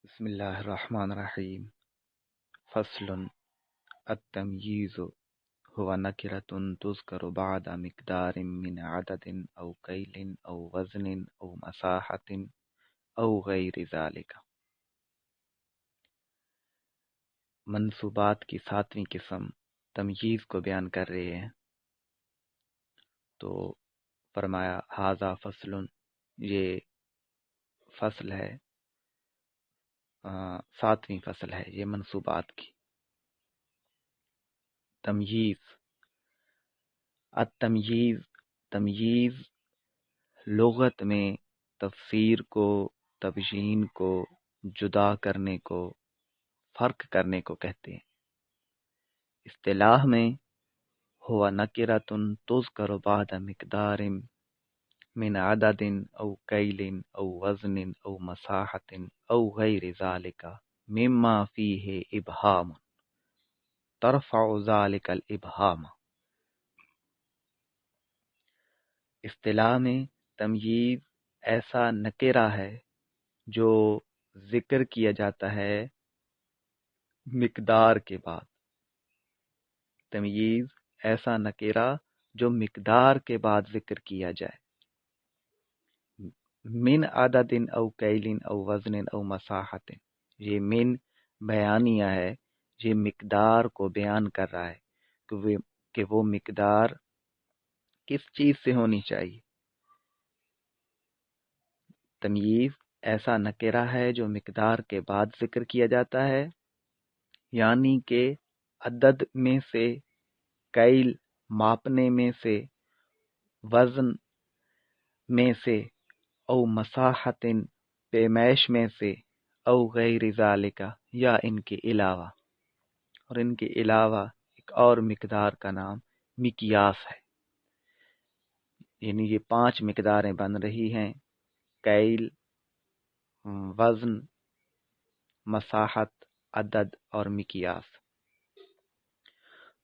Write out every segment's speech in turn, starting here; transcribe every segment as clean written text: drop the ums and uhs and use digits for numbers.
بسم اللہ الرحمن الرحیم فصل التمییز هو نکرة تذکر بعد مقدار من عدد او کیل او وزن او مساحة او غیر ذالک۔ منصوبات کی ساتویں قسم تمییز کو بیان کر رہے ہیں، تو فرمایا ھذا فصل، یہ فصل ہے، ساتویں فصل ہے یہ منصوبات کی۔ تمییز، التمییز، تمییز لغت میں تفسیر کو، تبیین کو، جدا کرنے کو، فرق کرنے کو کہتے ہیں۔ اصطلاح میں ہوا نکرۃ تذکر بعد مقدار من عدد او کیل او وزن او مساحت او غیر ذالک مما فیہ ابہام ترفع ذالک الابہام۔ اصطلاح میں تمییز ایسا نکرہ ہے جو ذکر کیا جاتا ہے مقدار کے بعد۔ تمییز ایسا نکرہ جو مقدار کے بعد ذکر کیا جائے۔ من عدد او کیل او وزن او مساحت، یہ من بیانیہ ہے، یہ مقدار کو بیان کر رہا ہے کہ وہ مقدار کس چیز سے ہونی چاہیے۔ تمییز ایسا نکرہ ہے جو مقدار کے بعد ذکر کیا جاتا ہے، یعنی کہ عدد میں سے، کیل ماپنے میں سے، وزن میں سے، او مساحت پیمائش میں سے، او غیر ذالک یا ان کے علاوہ، اور ان کے علاوہ ایک اور مقدار کا نام مقیاس ہے۔ یعنی یہ 5 مقداریں بن رہی ہیں، کیل، وزن، مساحت، عدد اور مقیاس۔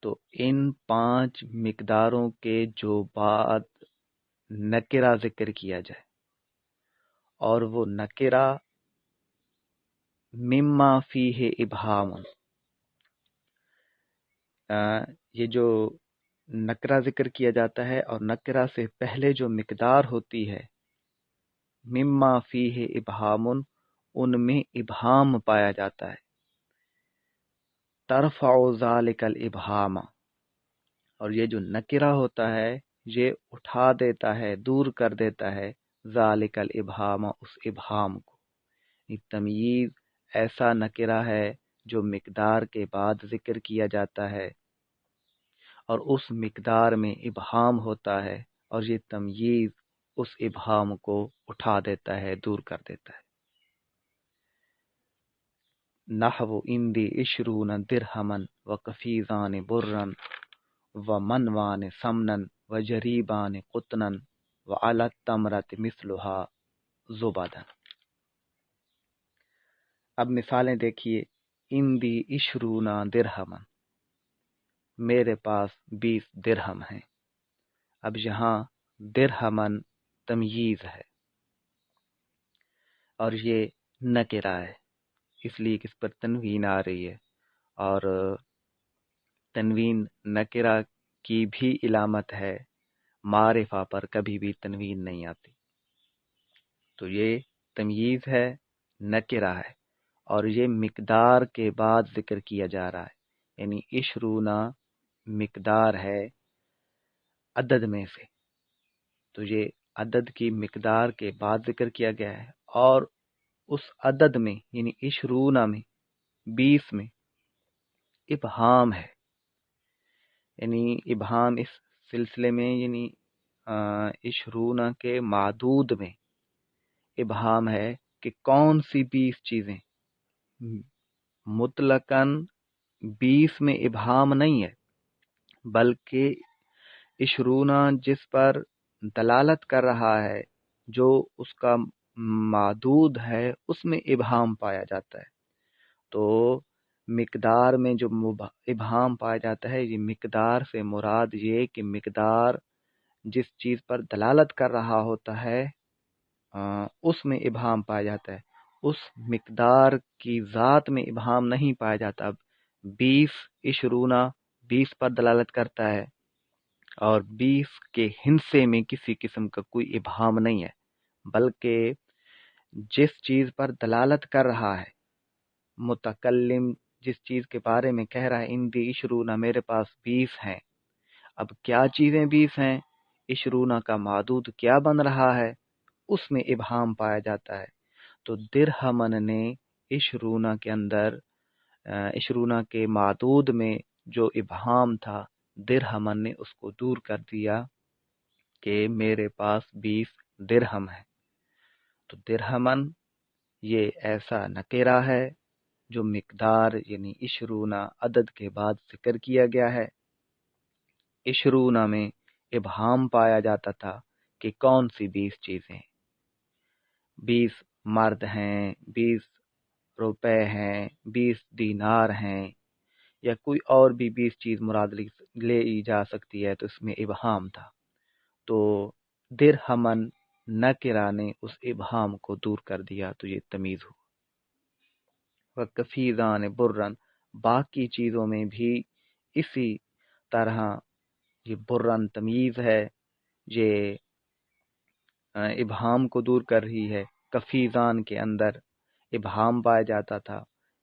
تو ان 5 مقداروں کے جو بعد نکرہ ذکر کیا جائے، اور وہ نکرہ مما فیہ ابہام، یہ جو نکرہ ذکر کیا جاتا ہے اور نکرہ سے پہلے جو مقدار ہوتی ہے، مما فیہ ابہام، ان میں ابہام پایا جاتا ہے۔ ترفع ذالک الابہام، اور یہ جو نکرہ ہوتا ہے یہ اٹھا دیتا ہے، دور کر دیتا ہے ذالک الابہام، اس ابہام کو۔ تمییز ایسا نکرہ ہے جو مقدار کے بعد ذکر کیا جاتا ہے اور اس مقدار میں ابہام ہوتا ہے، اور یہ تمییز اس ابہام کو اٹھا دیتا ہے، دور کر دیتا ہے۔ نحو اندی عشرون درہما وکفیزان برا ومنوان سمنا وجریبان قطنا وعلی التمرۃ مثلها زبدا۔ اب مثالیں دیکھیے۔ اندی عشرون درہما، میرے پاس 20 درہم ہیں۔ اب یہاں درہمن تمییز ہے اور یہ نکرہ ہے، اس لیے کہ اس پر تنوین آ رہی ہے، اور تنوین نکرہ کی بھی علامت ہے، معرفہ پر کبھی بھی تنوین نہیں آتی۔ تو یہ تمییز ہے، نکرہ ہے، اور یہ مقدار کے بعد ذکر کیا جا رہا ہے، یعنی عشرون مقدار ہے عدد میں سے، تو یہ عدد کی مقدار کے بعد ذکر کیا گیا ہے، اور اس عدد میں یعنی عشرون میں، 20 میں ابہام ہے۔ یعنی ابہام اس سلسلے میں، یعنی عشرون کے معدود میں ابہام ہے کہ کون سی 20 چیزیں، مطلقاً 20 میں ابہام نہیں ہے، بلکہ عشرون جس پر دلالت کر رہا ہے، جو اس کا معدود ہے، اس میں ابہام پایا جاتا ہے۔ تو مقدار میں جو ابہام پایا جاتا ہے، یہ مقدار سے مراد یہ کہ مقدار جس چیز پر دلالت کر رہا ہوتا ہے اس میں ابہام پایا جاتا ہے، اس مقدار کی ذات میں ابہام نہیں پایا جاتا۔ اب 20 اشرونا 20 پر دلالت کرتا ہے، اور 20 کے ہندسے میں کسی قسم کا کوئی ابہام نہیں ہے، بلکہ جس چیز پر دلالت کر رہا ہے متکلم، جس چیز کے بارے میں کہہ رہا ہے اندی اشرونا، میرے پاس 20 ہیں، اب کیا چیزیں 20 ہیں، اشرونا کا معدود کیا بن رہا ہے، اس میں ابہام پایا جاتا ہے۔ تو درہمن نے اشرونا کے اندر اشرونا کے معدود میں جو ابہام تھا، درہمن نے اس کو دور کر دیا کہ میرے پاس 20 درہم ہے۔ تو درہمن یہ ایسا نکرہ ہے جو مقدار یعنی اشرونا عدد کے بعد ذکر کیا گیا ہے۔ اشرونا میں ابہام پایا جاتا تھا کہ کون سی 20 چیزیں، 20 مرد ہیں، 20 روپے ہیں، 20 دینار ہیں، یا کوئی اور بھی 20 چیز مراد لے جا سکتی ہے، تو اس میں ابہام تھا۔ تو درہمن نکرہ نے اس ابہام کو دور کر دیا، تو یہ تمیز ہو۔ وَکَفِیزَانِ بُرًّا، باقی چیزوں میں بھی اسی طرح یہ برن تمیز ہے، یہ ابہام کو دور کر رہی ہے۔ کفیزان کے اندر ابہام پایا جاتا تھا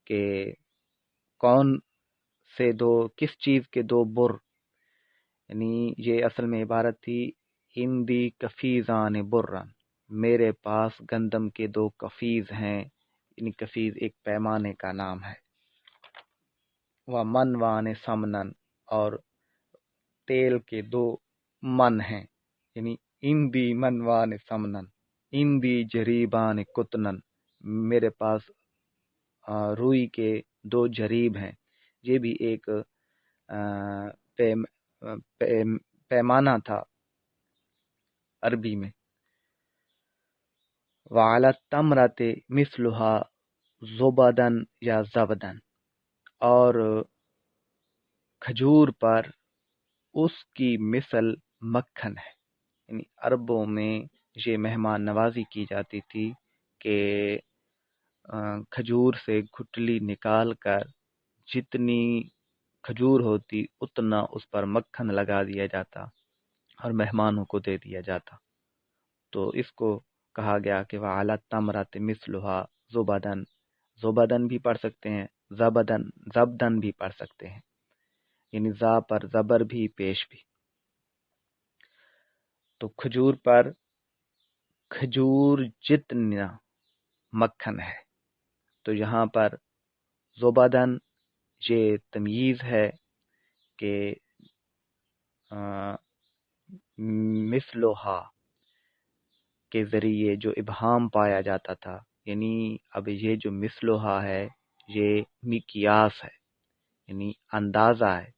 کہ کون سے دو، کس چیز کے دو بر، یعنی یہ اصل میں عبارت تھی اندی کفیزان برن، میرے پاس گندم کے 2 کفیز ہیں، یعنی کفیز ایک پیمانے کا نام ہے۔ وَمَنْوَانِ سَمْنًا، اور تیل کے 2 من ہیں، یعنی اندی منوان سمنن، اندی جریبان کتنن، میرے پاس روئی کے 2 جریب ہیں۔ یہ بھی ایک پیمانہ تھا عربی میں۔ وعلی التمرۃ مثلها زبدن یا زبدن، اور کھجور پر اس کی مثل مکھن ہے، یعنی عربوں میں یہ مہمان نوازی کی جاتی تھی کہ کھجور سے گھٹلی نکال کر جتنی کھجور ہوتی اتنا اس پر مکھن لگا دیا جاتا اور مہمانوں کو دے دیا جاتا۔ تو اس کو کہا گیا کہ وَعَلَى التَّمْرَةِ مِثْلُهَا زُبَدًا، زبدن بھی پڑھ سکتے ہیں، زبدن بھی پڑھ سکتے ہیں، یعنی زا پر زبر بھی پیش بھی۔ تو کھجور پر کھجور جتنا مکھن ہے، تو یہاں پر زبدن یہ تمییز ہے کہ مثلہا کے ذریعے جو ابہام پایا جاتا تھا، یعنی اب یہ جو مثلہا ہے یہ مقیاس ہے، یعنی اندازہ ہے،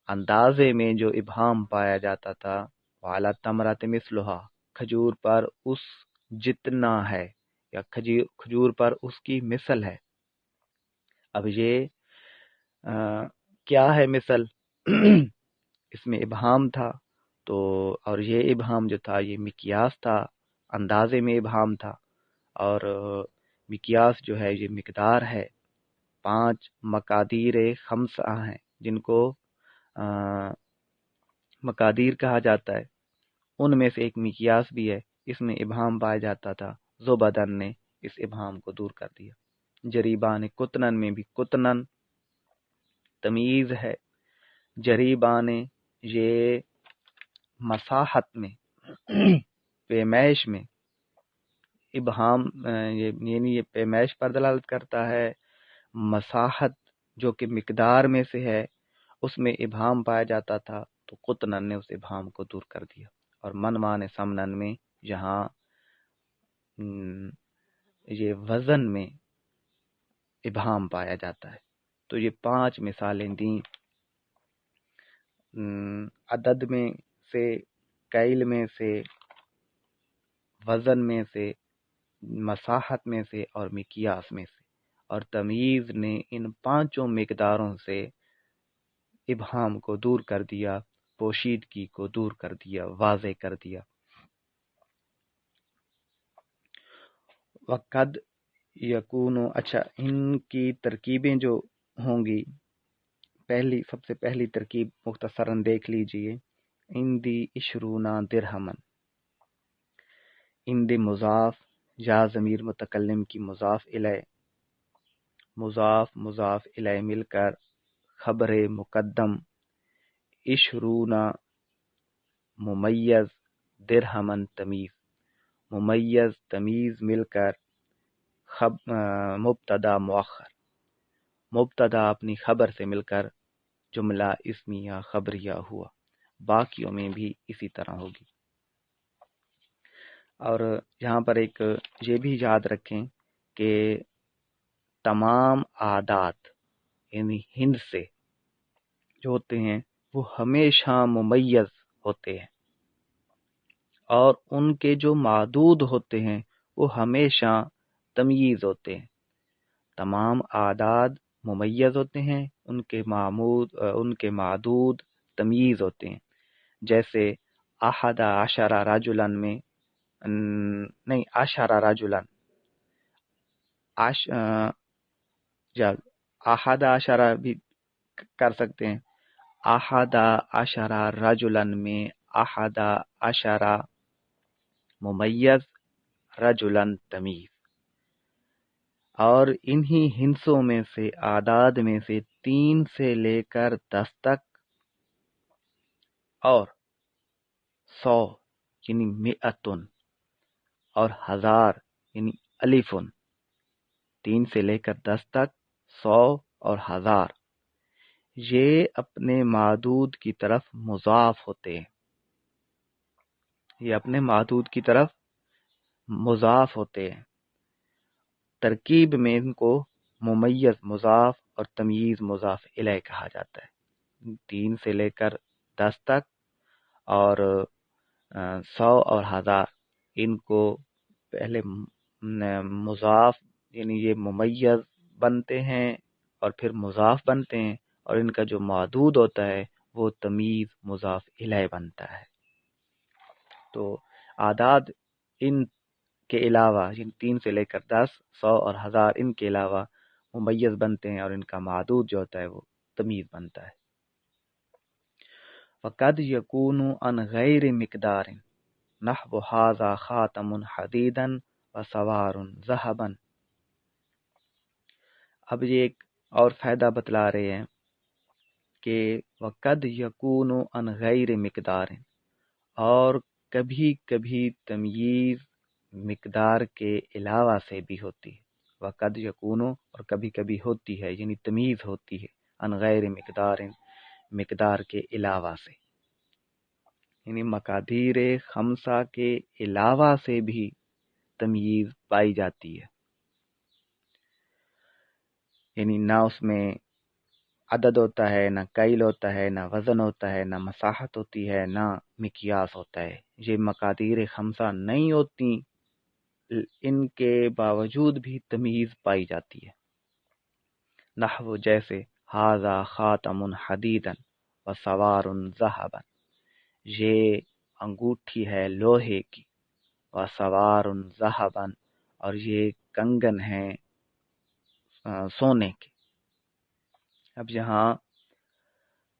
اندازے میں جو ابہام پایا جاتا تھا وَعَلَى التَّمْرَةِ مِثْلُهَا، کھجور پر اس جتنا ہے، یا کھجور پر اس کی مثل ہے۔ اب یہ کیا ہے مثل؟ اس میں ابہام تھا، تو اور یہ ابہام جو تھا یہ مقیاس تھا، اندازے میں ابہام تھا، اور مقیاس جو ہے یہ مقدار ہے۔ 5 مقادیر خمسہ ہیں جن کو مقادیر کہا جاتا ہے، ان میں سے ایک مقیاس بھی ہے، اس میں ابہام پایا جاتا تھا، زبدن نے اس ابہام کو دور کر دیا۔ جریبان کتنن میں بھی کتنن تمیز ہے، جریبان یہ مساحت میں پیمائش میں ابہام یعنی یہ پیمائش پر دلالت کرتا ہے، مساحت جو کہ مقدار میں سے ہے اس میں ابہام پایا جاتا تھا، تو قطنن نے اس ابہام کو دور کر دیا۔ اور منوان سمنن میں جہاں یہ وزن میں ابہام پایا جاتا ہے، تو یہ 5 مثالیں دیں، عدد میں سے، کیل میں سے، وزن میں سے، مساحت میں سے، اور مقیاس میں سے، اور تمییز نے ان 5 مقداروں سے ابہام کو دور کر دیا، پوشیدگی کو دور کر دیا، واضح کر دیا۔ وقد یکون، اچھا ان کی ترکیبیں جو ہوں گی، سب سے پہلی ترکیب مختصراً دیکھ لیجئے، اندی اشرونا درہمن، اند مضاف، یا ضمیر متکلم کی مضاف الیہ، مضاف الیہ مل کر خبر مقدم، اشرونا ممیز، درہمن تمیز، ممیز تمیز مل کر مبتدا مؤخر، مبتدا اپنی خبر سے مل کر جملہ اسمیہ خبریہ ہوا، باقیوں میں بھی اسی طرح ہوگی۔ اور یہاں پر ایک یہ بھی یاد رکھیں کہ تمام عادات یعنی ہند سے جو ہوتے ہیں وہ ہمیشہ ممیز ہوتے ہیں، اور ان کے جو معدود ہوتے ہیں وہ ہمیشہ تمیز ہوتے ہیں۔ تمام اعداد ممیز ہوتے ہیں، ان کے معدود تمیز ہوتے ہیں۔ جیسے احد عشر رجلاً میں نہیں، عشر رجلاً، احد عشر بھی کر سکتے ہیں، احد عشر رجلاً میں احد عشر ممیز، رجلاً تمیز۔ اور انہی ہندسوں میں سے، اعداد میں سے 3 سے لے کر 10 تک، اور 100 یعنی مئتن، اور 1000 یعنی الفن، 3 سے لے کر 10 تک، 100 اور 1000، یہ اپنے معدود کی طرف مضاف ہوتے ہیں، یہ اپنے معدود کی طرف مضاف ہوتے ہیں۔ ترکیب میں ان کو ممیز مضاف اور تمییز مضاف الیہ کہا جاتا ہے۔ 3 سے لے کر 10 تک اور 100 اور 1000، ان کو پہلے مضاف یعنی یہ ممیز بنتے ہیں اور پھر مضاف بنتے ہیں، اور ان کا جو معدود ہوتا ہے وہ تمیز مضاف الیہ بنتا ہے۔ تو اعداد ان کے علاوہ، ان 3 سے لے کر 10، 100 اور 1000، ان کے علاوہ ممیز بنتے ہیں اور ان کا معدود جو ہوتا ہے وہ تمیز بنتا ہے۔ وَقَدْ يَكُونُ عَنْ غَيْرِ مِقْدَارٍ نَحْوُ هَذَا خَاتَمٌ حَدِيدًا وَسَوَارٌ ذَهَبًا۔ اب یہ ایک اور فائدہ بتلا رہے ہیں کہ وَقَدْ يَكُونُ عَنْ غَيْرِ مِقْدَارٍ، اور کبھی کبھی تمییز مقدار کے علاوہ سے بھی ہوتی ہے۔ وَقَدْ يَكُونُ، اور کبھی کبھی ہوتی ہے، یعنی تمیز ہوتی ہے، عن غیر مقدار، مقدار کے علاوہ سے، یعنی مقادیر خمسہ کے علاوہ سے بھی تمییز پائی جاتی ہے، یعنی نہ اس میں عدد ہوتا ہے، نہ کیل ہوتا ہے، نہ وزن ہوتا ہے، نہ مساحت ہوتی ہے، نہ مقیاس ہوتا ہے۔ یہ مقادیر خمسہ نہیں ہوتی، ان کے باوجود بھی تمیز پائی جاتی ہے۔ نحو جیسے ھذا خاتم حدیدن وسوار ذہبا، یہ انگوٹھی ہے لوہے کی، وسوار ذہبا، اور یہ کنگن ہیں سونے کے۔ اب یہاں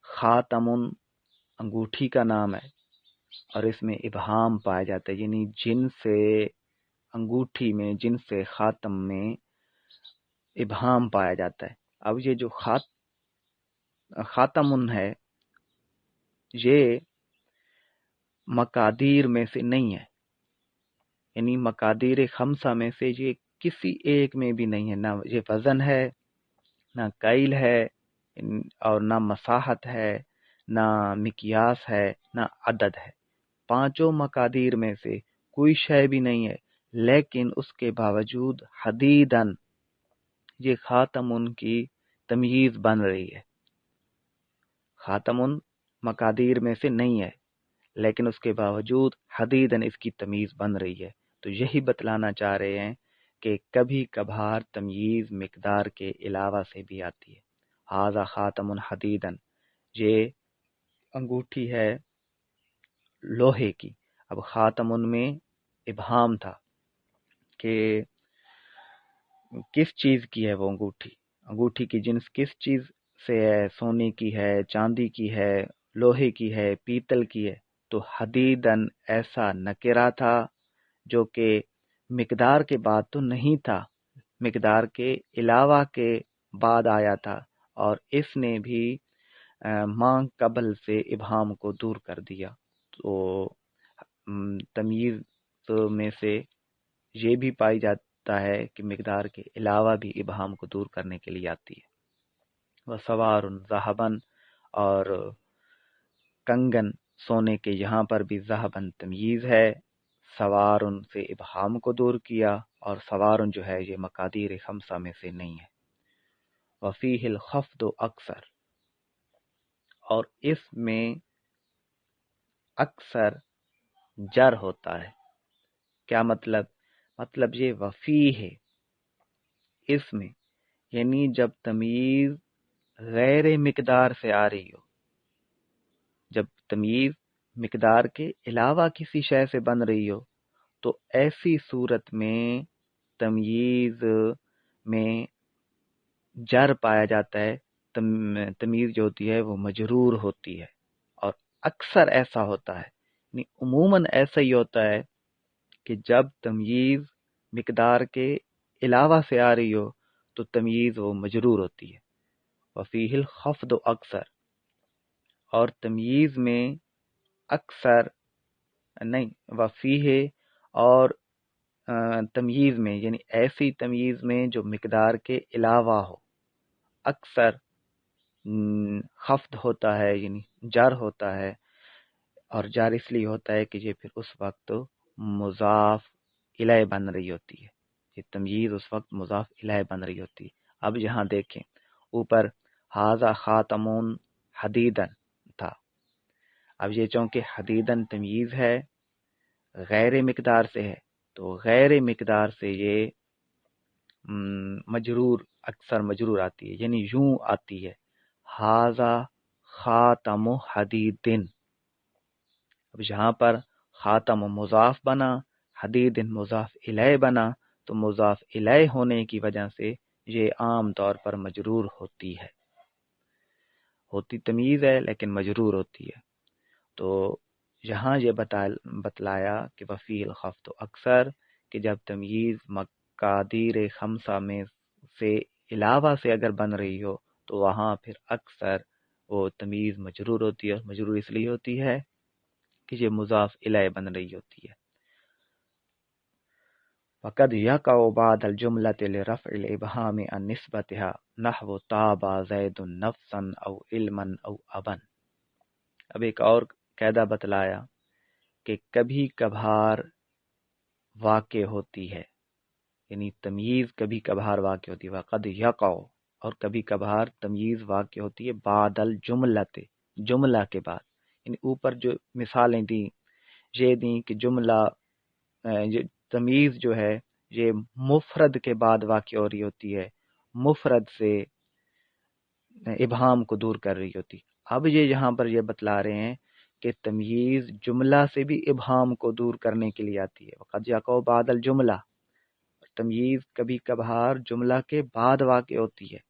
خاتم انگوٹھی کا نام ہے اور اس میں ابہام پایا جاتا ہے، یعنی جن سے انگوٹھی میں، جن سے خاتم میں ابہام پایا جاتا ہے۔ اب یہ جو خاتم ہے یہ مقادیر میں سے نہیں ہے، یعنی مقادیر خمسہ میں سے یہ کسی ایک میں بھی نہیں ہے، نہ یہ وزن ہے، نہ کیل ہے، اور نہ مساحت ہے، نہ مقیاس ہے، نہ عدد ہے۔ پانچوں مقادیر میں سے کوئی شے بھی نہیں ہے، لیکن اس کے باوجود حدیدن، یہ خاتم کی تمییز بن رہی ہے۔ خاتم مقادیر میں سے نہیں ہے، لیکن اس کے باوجود حدیدن اس کی تمییز بن رہی ہے۔ تو یہی بتلانا چاہ رہے ہیں کہ کبھی کبھار تمییز مقدار کے علاوہ سے بھی آتی ہے۔ ھذا خاتم حدیدن، یہ انگوٹھی ہے لوہے کی۔ اب خاتم میں ابہام تھا کہ کس چیز کی ہے وہ انگوٹھی، انگوٹھی کی جنس کس چیز سے ہے، سونے کی ہے، چاندی کی ہے، لوہے کی ہے، پیتل کی ہے؟ تو حدیدن ایسا نکرہ تھا جو کہ مقدار کے بعد تو نہیں تھا، مقدار کے علاوہ کے بعد آیا تھا، اور اس نے بھی ماں قبل سے ابہام کو دور کر دیا۔ تو تمیز میں سے یہ بھی پائی جاتا ہے کہ مقدار کے علاوہ بھی ابہام کو دور کرنے کے لیے آتی ہے۔ وہ سوار ذہبن، اور کنگن سونے کے، یہاں پر بھی ذہبن تمیز ہے، سوارن سے ابہام کو دور کیا، اور سوارن جو ہے یہ مقادیر خمسہ میں سے نہیں ہے۔ وفیہ الخفض اکثر، اور اس میں اکثر جر ہوتا ہے۔ کیا مطلب؟ مطلب یہ وفی ہے اس میں، یعنی جب تمیز غیر مقدار سے آ رہی ہو، جب تمیز مقدار کے علاوہ کسی شے سے بن رہی ہو، تو ایسی صورت میں تمیز میں جر پایا جاتا ہے، تمیز جو ہوتی ہے وہ مجرور ہوتی ہے، اور اکثر ایسا ہوتا ہے، یعنی عموماً ایسا ہی ہوتا ہے کہ جب تمیز مقدار کے علاوہ سے آ رہی ہو تو تمیز وہ مجرور ہوتی ہے۔ وفیہ الخفض اکثر، اور تمیز میں اکثر نہیں، وفیہ، اور تمیز میں یعنی ایسی تمیز میں جو مقدار کے علاوہ ہو، اکثر خفض ہوتا ہے، یعنی جر ہوتا ہے، اور جر اس لیے ہوتا ہے کہ یہ پھر اس وقت مضاف الیہ بن رہی ہوتی ہے، یہ تمیز اس وقت مضاف الیہ بن رہی ہوتی ہے۔ اب یہاں دیکھیں اوپر ھذا خاتمون حدیدن تھا، اب یہ چونکہ حدیدن تمیز ہے، غیر مقدار سے ہے، تو غیر مقدار سے یہ مجرور، اکثر مجرور آتی ہے، یعنی یوں آتی ہے ھذا خاتم حدیدن۔ اب یہاں پر خاتم مضاف بنا، حدیدن مضاف الیہ بنا، تو مضاف الیہ ہونے کی وجہ سے یہ عام طور پر مجرور ہوتی ہے، ہوتی تمیز ہے لیکن مجرور ہوتی ہے۔ تو یہاں یہ بتلایا کہ وفی الخفض اکثر، کہ جب تمیز مقادیر خمسہ میں سے علاوہ سے اگر بن رہی ہو تو وہاں پھر اکثر وہ تمیز مجرور ہوتی ہے، اور مجرور اس لیے ہوتی ہے کہ یہ مضاف الیہ بن رہی ہوتی ہے۔ وقد یقع بعد الجملة لرفع الابهام عن نسبتها نحو طاب زید نفسا او علما او ابا۔ اب ایک اور قاعدہ بتلایا کہ کبھی کبھار واقع ہوتی ہے، یعنی تمیز کبھی کبھار واقع ہوتی ہے، وقد یقع، اور کبھی کبھار تمیز واقع ہوتی ہے بعد الجملۃ، جملہ کے بعد، یعنی اوپر جو مثالیں دیں یہ دیں کہ جملہ یہ تمیز جو ہے یہ مفرد کے بعد واقع ہو رہی ہوتی ہے، مفرد سے ابہام کو دور کر رہی ہوتی۔ اب یہ یہاں پر یہ بتلا رہے ہیں کہ تمیز جملہ سے بھی ابہام کو دور کرنے کے لیے آتی ہے۔ وقد یقع بعد الجملہ، تمیز کبھی کبھار جملہ کے بعد واقع ہوتی ہے،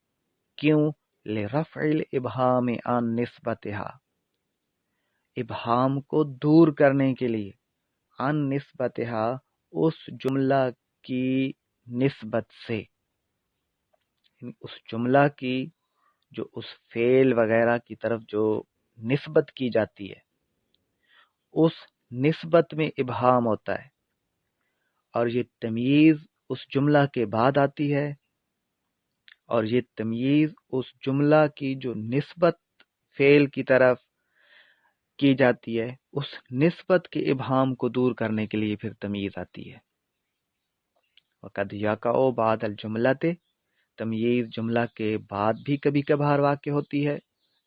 کیوں؟ لرفع الابہام عن نسبتها، ابہام کو دور کرنے کے لیے، عن نسبتها، اس جملہ کی نسبت سے، یعنی اس جملہ کی جو اس فعل وغیرہ کی طرف جو نسبت کی جاتی ہے، اس نسبت میں ابہام ہوتا ہے، اور یہ تمیز اس جملہ کے بعد آتی ہے، اور یہ تمیز اس جملہ کی جو نسبت فعل کی طرف کی جاتی ہے، اس نسبت کے ابہام کو دور کرنے کے لیے پھر تمیز آتی ہے۔ وقد یقع بعد الجملۃ، تمیز جملہ کے بعد بھی کبھی کبھار واقع ہوتی ہے،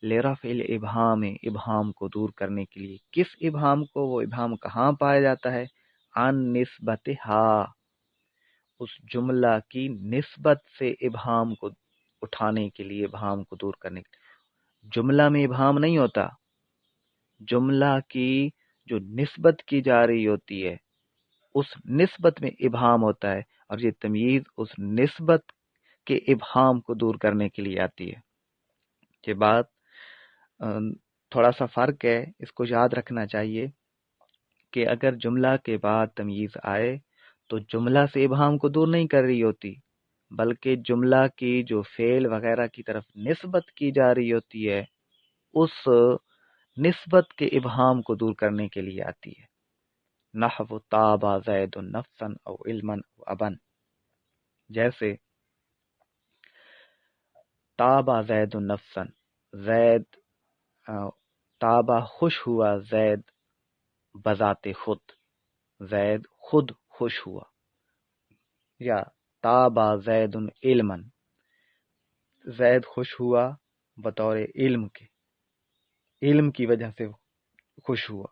لرفع الابہام، ابہام کو دور کرنے کے لیے۔ کس ابہام کو؟ وہ ابہام کہاں پایا جاتا ہے؟ عن نسبتها، اس جملہ کی نسبت سے ابہام کو اٹھانے کے لیے، ابہام کو دور کرنے کے لیے۔ جملہ میں ابہام نہیں ہوتا، جملہ کی جو نسبت کی جا رہی ہوتی ہے اس نسبت میں ابہام ہوتا ہے، اور یہ تمییز اس نسبت کے ابہام کو دور کرنے کے لیے آتی ہے۔ یہ بات تھوڑا سا فرق ہے، اس کو یاد رکھنا چاہیے کہ اگر جملہ کے بعد تمییز آئے تو جملہ سے ابہام کو دور نہیں کر رہی ہوتی، بلکہ جملہ کی جو فعل وغیرہ کی طرف نسبت کی جا رہی ہوتی ہے اس نسبت کے ابہام کو دور کرنے کے لیے آتی ہے۔ نحو تابا زید نفسا او علما او ابا، جیسے تابا زید نفسا، زید تابا خوش ہوا زید بذات خود، زید خود خوش ہوا، یا تابا زید علما، زید خوش ہوا بطور علم کے، علم کی وجہ سے خوش ہوا،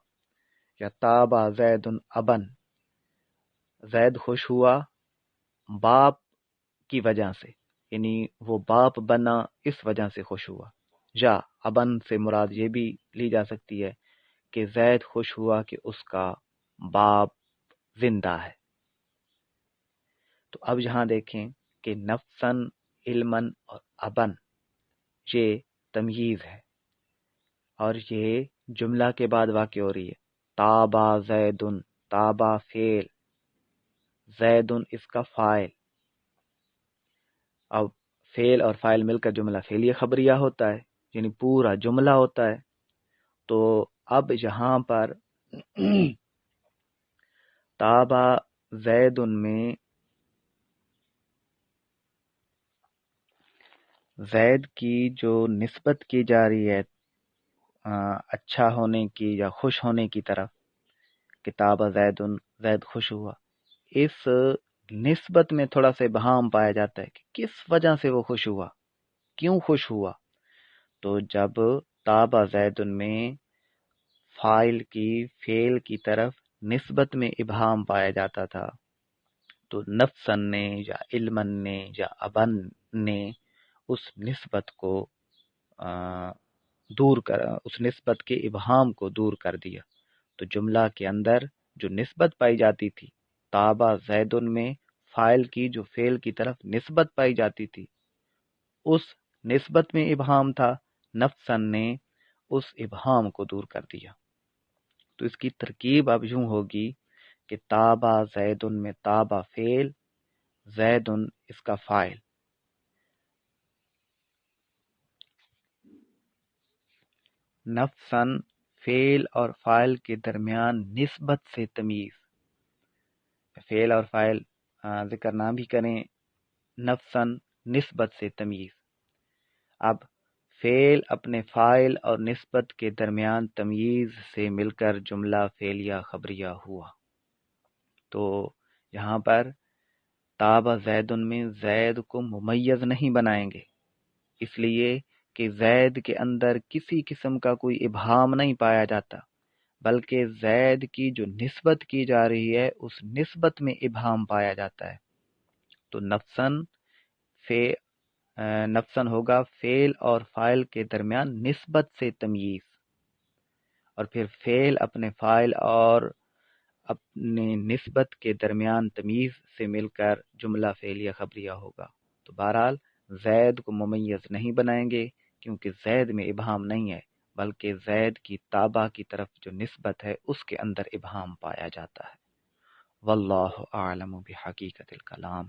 یا تابا زید ابن، زید خوش ہوا باپ کی وجہ سے، یعنی وہ باپ بنا اس وجہ سے خوش ہوا، یا ابن سے مراد یہ بھی لی جا سکتی ہے کہ زید خوش ہوا کہ اس کا باپ زندہ ہے۔ تو اب یہاں دیکھیں کہ نفسن، علمن اور ابن یہ تمییز ہے، اور یہ جملہ کے بعد واقع ہو رہی ہے۔ تابا زیدن، تابا فعل، زیدن اس کا فاعل۔ اب فعل اور فاعل مل کر جملہ فعلیہ خبریہ ہوتا ہے، یعنی پورا جملہ ہوتا ہے۔ تو اب یہاں پر تابا زیدن میں زید کی جو نسبت کی جا رہی ہے اچھا ہونے کی یا خوش ہونے کی طرف، کتاب زیدن، زید خوش ہوا، اس نسبت میں تھوڑا سا ابہام پایا جاتا ہے کہ کس وجہ سے وہ خوش ہوا، کیوں خوش ہوا۔ تو جب تابا زیدن میں فاعل کی فعل کی طرف نسبت میں ابہام پایا جاتا تھا تو نفسن نے یا علمن نے یا ابن نے اس نسبت کو دور کر، اس نسبت کے ابہام کو دور کر دیا۔ تو جملہ کے اندر جو نسبت پائی جاتی تھی تابا زیدن میں، فاعل کی جو فعل کی طرف نسبت پائی جاتی تھی اس نسبت میں ابہام تھا، نفسن نے اس ابہام کو دور کر دیا۔ تو اس کی ترکیب اب یوں ہوگی کہ تابا زیدن میں تابا فعل، زیدن اس کا فاعل، نفسن فعل اور فاعل کے درمیان نسبت سے تمیز، فعل اور فاعل ذکر نہ بھی کریں، نفسن نسبت سے تمیز۔ اب فعل اپنے فاعل اور نسبت کے درمیان تمییز سے مل کر جملہ فعلیہ خبریہ ہوا۔ تو یہاں پر تابا زیدن میں زید کو ممیز نہیں بنائیں گے، اس لیے کہ زید کے اندر کسی قسم کا کوئی ابہام نہیں پایا جاتا، بلکہ زید کی جو نسبت کی جا رہی ہے اس نسبت میں ابہام پایا جاتا ہے۔ تو نفسن ہوگا فعل اور فاعل کے درمیان نسبت سے تمییز، اور پھر فعل اپنے فاعل اور اپنے نسبت کے درمیان تمییز سے مل کر جملہ فعلیہ خبریہ ہوگا۔ تو بہرحال زید کو ممیز نہیں بنائیں گے کیونکہ زید میں ابہام نہیں ہے، بلکہ زید کی تابع کی طرف جو نسبت ہے اس کے اندر ابہام پایا جاتا ہے۔ واللہ اعلم بحقیقت الکلام۔